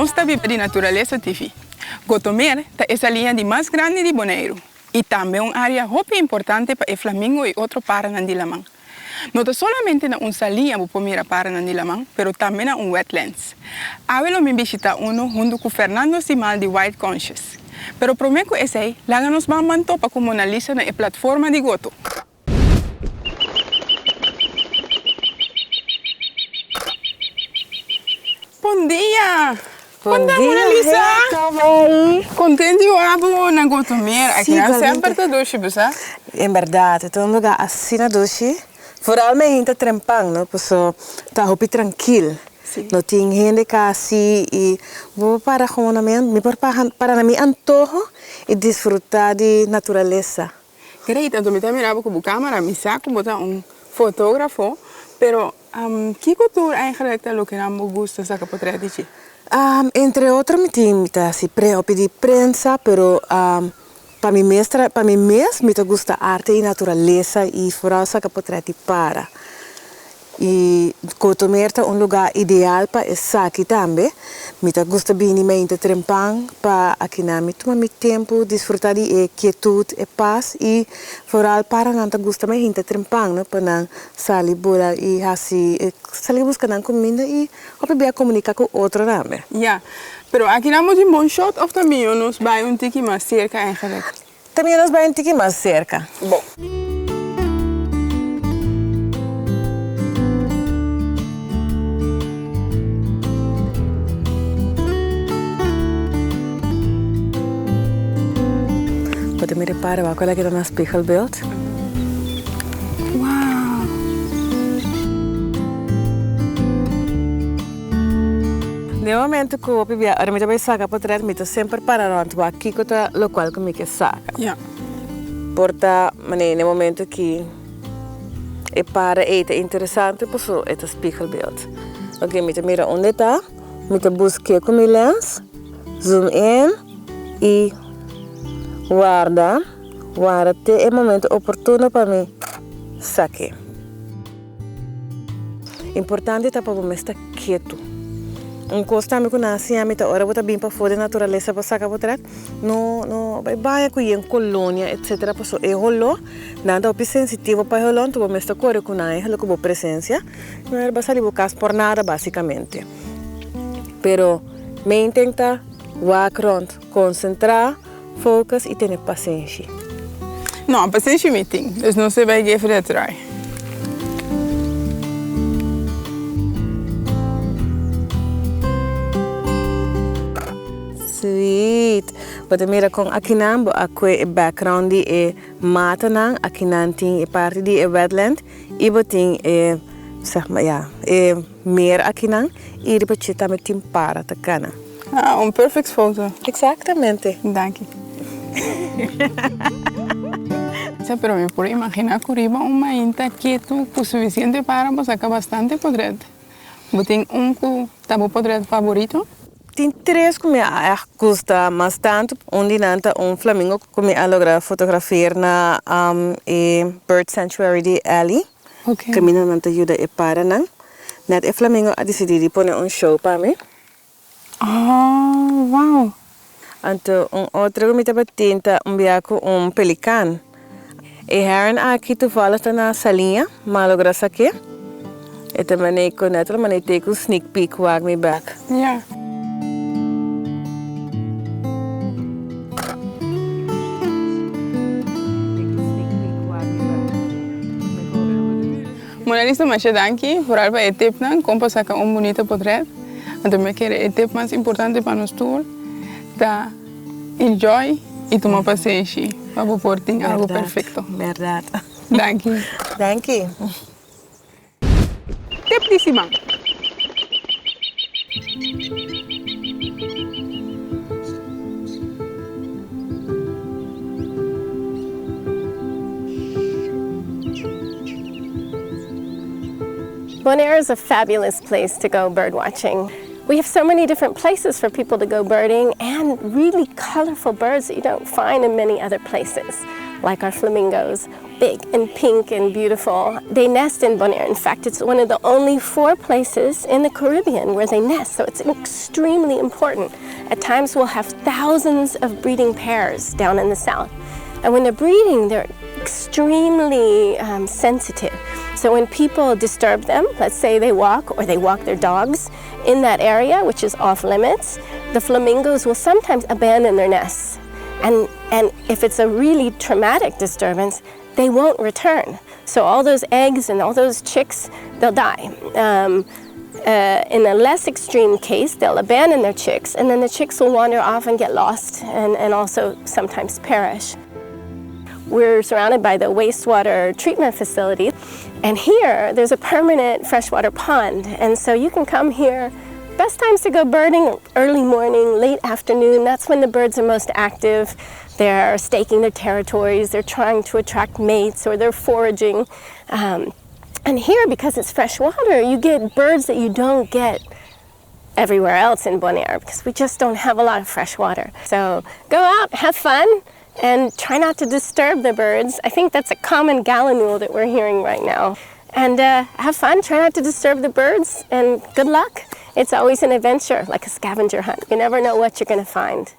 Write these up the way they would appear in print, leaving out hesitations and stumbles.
não está viva de natureza TV. Gotomer é a linha de mais grande de Bonaire e também uma área muito importante para o Flamingo e outro Paranandilamang. Não solamente na uma linha para o Paranandilamang, mas também na wetlands. Agora me visita junto com Fernando Simal de White Conscious. Pero prometo esse aí, lá nos vamos manter para como analisar na plataforma de Goto. Bom dia! Bom dia, Mona Lisa! Hey, Contente eu abo na Gotomer, aqui na sempre tá doce, sabe? É verdade, é um lugar assim na doce. Vooral met gente trempang, no? Porque tá hopi tranquilo. Não tem gente que assim e vou para me para na minha antojo e desfrutar de natureza. Great, então me tá mirando com a câmera, me saco botar fotógrafo, pero que cultura eigenlijk é o que não gosta saca poder dizer? Entre outros me tem assim pré-op de prensa, pero para mim mesmo me gusta arte e natureza e vooral saca poder para. E Gotomer é lugar ideal para estar aqui também. Me gusta bem me trempang para aqui na me tomar tempo, desfrutar de quietude e paz e vooral para não gusta me gente trempang, né, para sair bola e assim sair buscar comida e poder comunicar com outro também. Ja, pero aqui não tem bom shot of também nos vai tiki mais cerca eigenlijk. Também nos vai tiki mais cerca. Bom. Pode me reparar, vai aquela que está na spiegelbeeld. Wow! No momento que eu via, a minha saca para trás, me sempre para onde vai aqui que tá local que me que saca. Ja. Porta, mas no momento que é para é interessante, posso é spiegelbeeld. Ok, me mira onde está, me busca com meu lens, zoom in e guarda até o momento oportuno para mim saque. Importante é para você estar quieto. Coisa que eu assim a mim hora você bem para fora da natureza para sacar para não vai com em colônia etc. Passo é rolo nada o sensitivo para rolo tu você está corre com a ela com presença não é basali buscar por nada basicamente. Pero me intenta walk concentrar focus e ter paciência. Não, paciência me tem, dus não se vai geven dat try. Sweet. Pode mira com aqui não, aqui background de mata não, aqui não tem parte de wetland e botem zeg maar ja, meer aqui não e depois também tem para tá cana. Perfect foto. Exatamente. Danke. Pero me puedo imaginar que arriba uma inta quieto o suficiente para sacar bastante podred. Você tem tabu podred favorito? Tem três que me gusta bastante. Onde nanta flamingo que me logra fotografar na Bird Sanctuary de Ali. Okay. Que me nanta ajuda e para não. Net e flamingo a decidir pôr show para mim. Oh, wow! Então, outro que me estava tenta viajar pelicano. E heron aqui toevallig está na salinha, malogra aqui. E também com neto, mas eu tenho sneak peek waar me back. Ja. Mona Lisa, mas danke, vooral para o tip, como para sacar bonito portrait. Então, me quero o tip mais importante para nós tour, da enjoy e tomar paciência para poder algo perfeito. Verdade. Danke. Danke. Tip de Simão. Bonaire is a fabulous place to go bird watching. We have so many different places for people to go birding and really colorful birds that you don't find in many other places. like our flamingos, big and pink and beautiful. They nest in Bonaire. In fact, it's one of the only 4 places in the Caribbean where they nest, so it's extremely important. At times we'll have thousands of breeding pairs down in the south. And when they're breeding, they're extremely sensitive. So when people disturb them, let's say they walk or they walk their dogs in that area, which is off limits, the flamingos will sometimes abandon their nests. And if it's a really traumatic disturbance, they won't return. So all those eggs and all those chicks, they'll die. In a less extreme case, they'll abandon their chicks, and then the chicks will wander off and get lost and also sometimes perish. We're surrounded by the wastewater treatment facility, and here there's a permanent freshwater pond, and so you can come here. Best times to go birding, early morning, late afternoon. That's when the birds are most active. They're staking their territories, they're trying to attract mates, or they're foraging. And here, because it's fresh water, you get birds that you don't get everywhere else in Bonaire, because we just don't have a lot of fresh water. So go out, have fun, and try not to disturb the birds. I think that's a common Gallinule that we're hearing right now. And have fun, try not to disturb the birds, and good luck. It's always an adventure, like a scavenger hunt. You never know what you're going to find.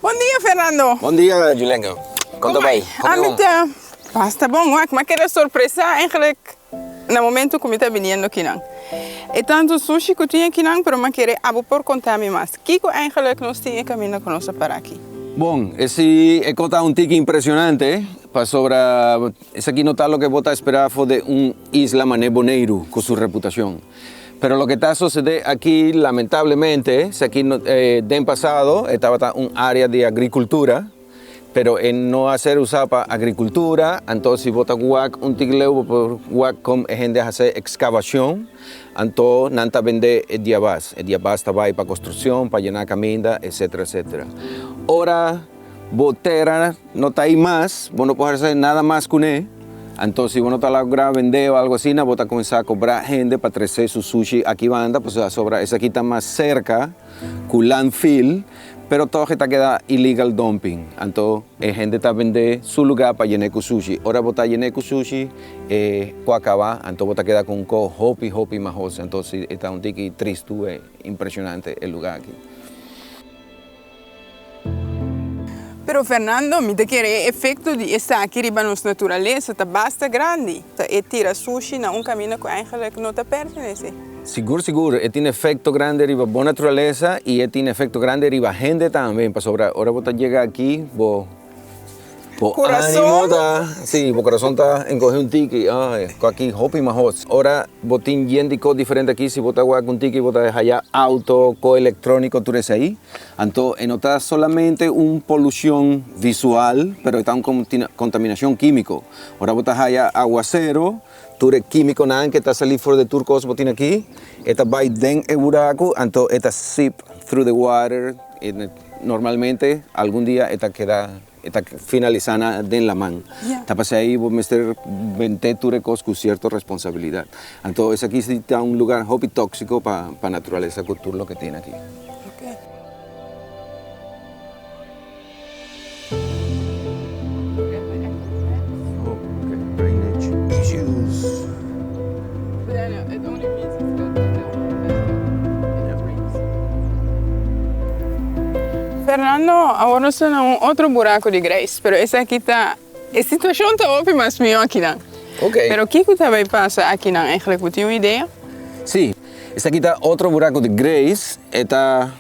Bom dia, Fernando. Bom dia, Julengo. Conta bem. Basta bom, mas que era surpresa eigenlijk no momento que me está viniendo aqui não. E tanto sushi que tinha aqui não, pero mas querer abo por contar-me mais. Kiko eigenlijk nós tinha caminho conosco para aqui. Bom, esse é conta um tique impressionante para sobre esse aqui notar lo que vota esperar foi de isla mané Bonaire com sua reputação. Pero lo que está sucediendo aquí, lamentablemente, es aquí en pasado estaba un área de agricultura, pero en no hacer usada para agricultura, entonces vota guac un tigleu por guac como gente hace excavación, entonces nanta vende el diabás estaba ahí para construcción, para llenar caminda, etcétera, etcétera. Ahora, botera no está ahí más, vos no puedes hacer nada más con él. Entonces, si uno está logrando vender o algo así, no va a comenzar a cobrar gente para traer su sushi aquí banda, pues esa aquí está más cerca con landfill, pero todo está queda illegal dumping. Entonces, la gente está vendiendo su lugar para llenar con sushi. Ahora vota llenar con sushi, acaba, entonces vota queda con hopi más. Entonces, está un tiki triste, impresionante el lugar aquí. Pero Fernando, me te quiere efecto de estar aqui riba nos natureza, tá basta grande. E tira sushi na caminho que eigenlijk não te pertenece. Seguro. Tiene efecto grande riba boa natureza e tiene efecto grande riba gente também. Para sobrar, ahora vos llega aquí, vos corazón. Sí, vos corazón está encoge un tiki, aquí hopi más. Ahora vos tienes yéndico diferente aquí, si vos te guardas un tiki, vos te dejas allá auto, coelectrónico, tú eres ahí. Entonces, no está solamente una polución visual, pero está una contaminación química. Ahora vos estás allá aguacero, tú eres químico nada que está saliendo fuera de turcos, vos tienes aquí, esta va den el buraco, entonces esta sip through the water, normalmente algún día esta queda está finalizada en la mano. Está pasando ahí, vos me estás vendiendo tu recurso con cierta responsabilidad. Entonces aquí está un lugar hobby tóxico para la naturaleza, cultura, lo que tiene aquí. Okay. Drainage issues. Fernando, agora nós estamos em outro buraco de grés, mas essa aqui está... A situação está ótima, mas melhor aqui não. Ok. Mas o que também passa aqui não? Eigenlijk, você tem uma ideia? Sí, esta aquí está otro buraco de grés, está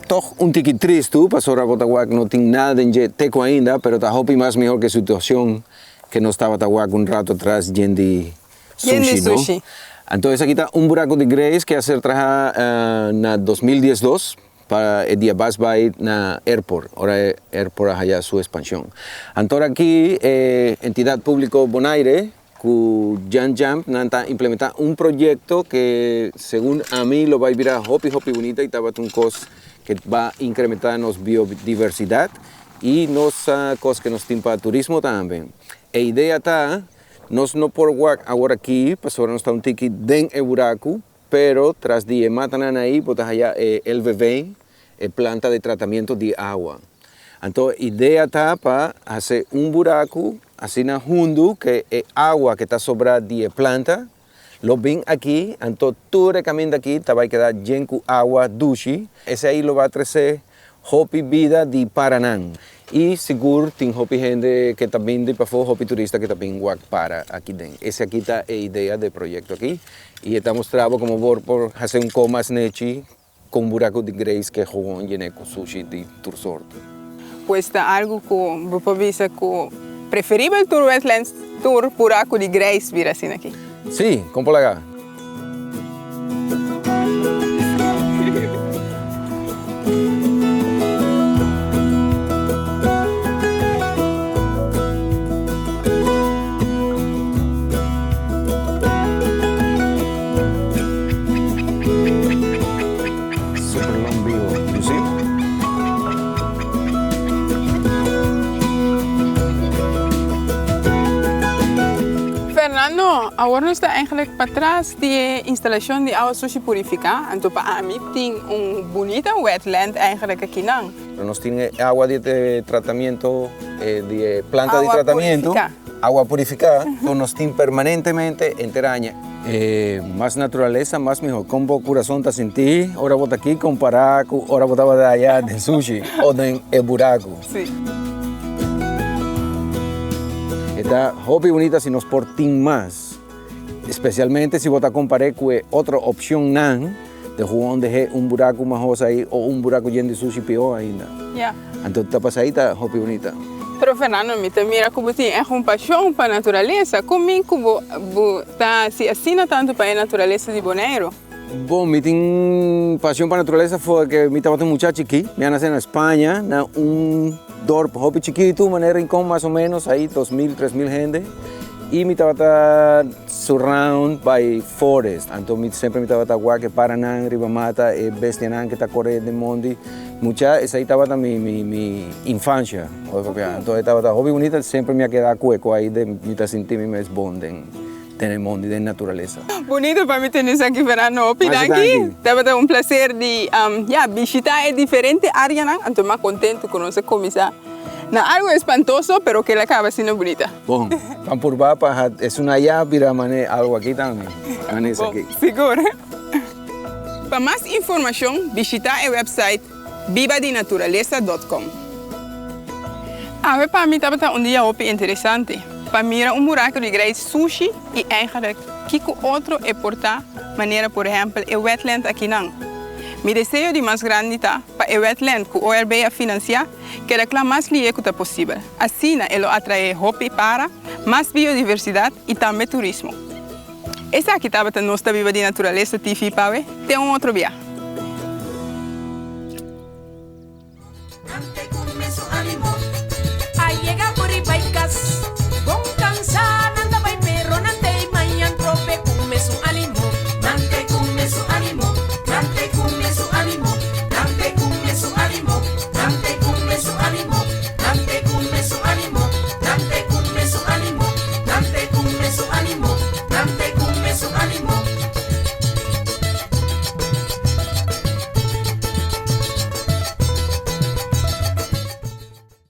toch un tiki triste, para ahora Botaguac no tiene nada de teco ainda, pero está hopi más mejor que situación que no estaba Botaguac un rato atrás yendi sushi, ¿no? Entonces aquí está un buraco de grés que hacer traja en 2012 para el día Bass Bay na airport, ahora airport allá su expansión. Entonces aquí entidad pública Bonaire que Jan Jam está implementando un proyecto que según a mí lo va a virar hopi bonita y está un cos que va a incrementar nos biodiversidad y nos cos que nos timpa turismo también. E idea está nos no por agora aquí, pues ahora nos está un tiki den e buraco, pero tras de matan ahí, botas allá el bebé, planta de tratamiento de agua. Entonces, idea está para hacer un buraco, así na junto, que es agua que está sobre de planta, lo ven aquí, entonces todo el camino de aquí te va a quedar lleno de agua dulce, ese ahí lo va a traer hopi vida de Paraná. Y seguro tiene hopi gente que también de para hopi turista que también guac para aquí dentro. Esa aquí está la idea del proyecto aquí. Y estamos trabajando como por hacer un comas nechi con buraco de grace que juegan lleno con sushi de tursorto. Cuesta algo que vos visa que preferible tour wetlands tour buraco de grace vir assim aqui. Sí, como por acá. Fernando, ahora no está eigenlijk para atrás de instalación de agua sushi purificada. Entonces, para mí, tiene un bonita wetland eigenlijk aquí. Nos tiene agua de tratamiento, de planta Agua de tratamiento, purificada. agua purificada, entonces nos tiene permanentemente enteraña. Más naturaleza, más mejor. Como corazón te sentí, ahora bota aquí comparar, ahora botaba de allá de sushi o de el buraco. Sí. Está hopi bonita si nos portin más, especialmente si vos comparé con otra opción nan de jugar de un buraco más ahí o un buraco lleno de sushi peor ainda. Yeah. Entonces está pasadita hopi bonita. Pero Fernando, mira como tem uma paixão para a natureza, como você está se assina tanto para a natureza de Bonaire? Bom, mi tengo pasión para la naturaleza fue que mi estaba un muchacho aquí, me nací en España, en un dorp hopi chiquito, manera rincón más o menos, ahí 2.000, 3.000 gente, y mi estaba surrounded by forest, entonces siempre mi estaba guaque Paraná, Ribamata, Bestianán que está corriendo de Mondi, mucha, esa ahí estaba mi infancia, entonces estaba hopi bonita, siempre me ha quedado cueco ahí de mi sentir mi mes bonden. Tenemos de naturaleza. Bonito para mim ter isso aqui, Fernando. Aqui, estava um prazer de visitar diferentes áreas, estou mais contente com nossa comissão. Algo espantoso, pero que la acaba sendo bonita. Bom, vamos por Bapa, é uma llave, algo aqui também. Bom, seguro. Para mais informação, visita o website vivadenaturaleza.com. Para mim estava um dia interessante. Para mirar um buraco de grace sushi e eigenlijk que outro é portar maneira, por exemplo, o wetland aqui não. Mi desejo de mais grande tá para o wetland que o ORB a financiar, que é o mais lieco possível. Assim, ele atrai hopi para mais biodiversidade e também turismo. Essa aqui estava a nossa Viva de Naturaleza TV, Paue. Tem outro dia.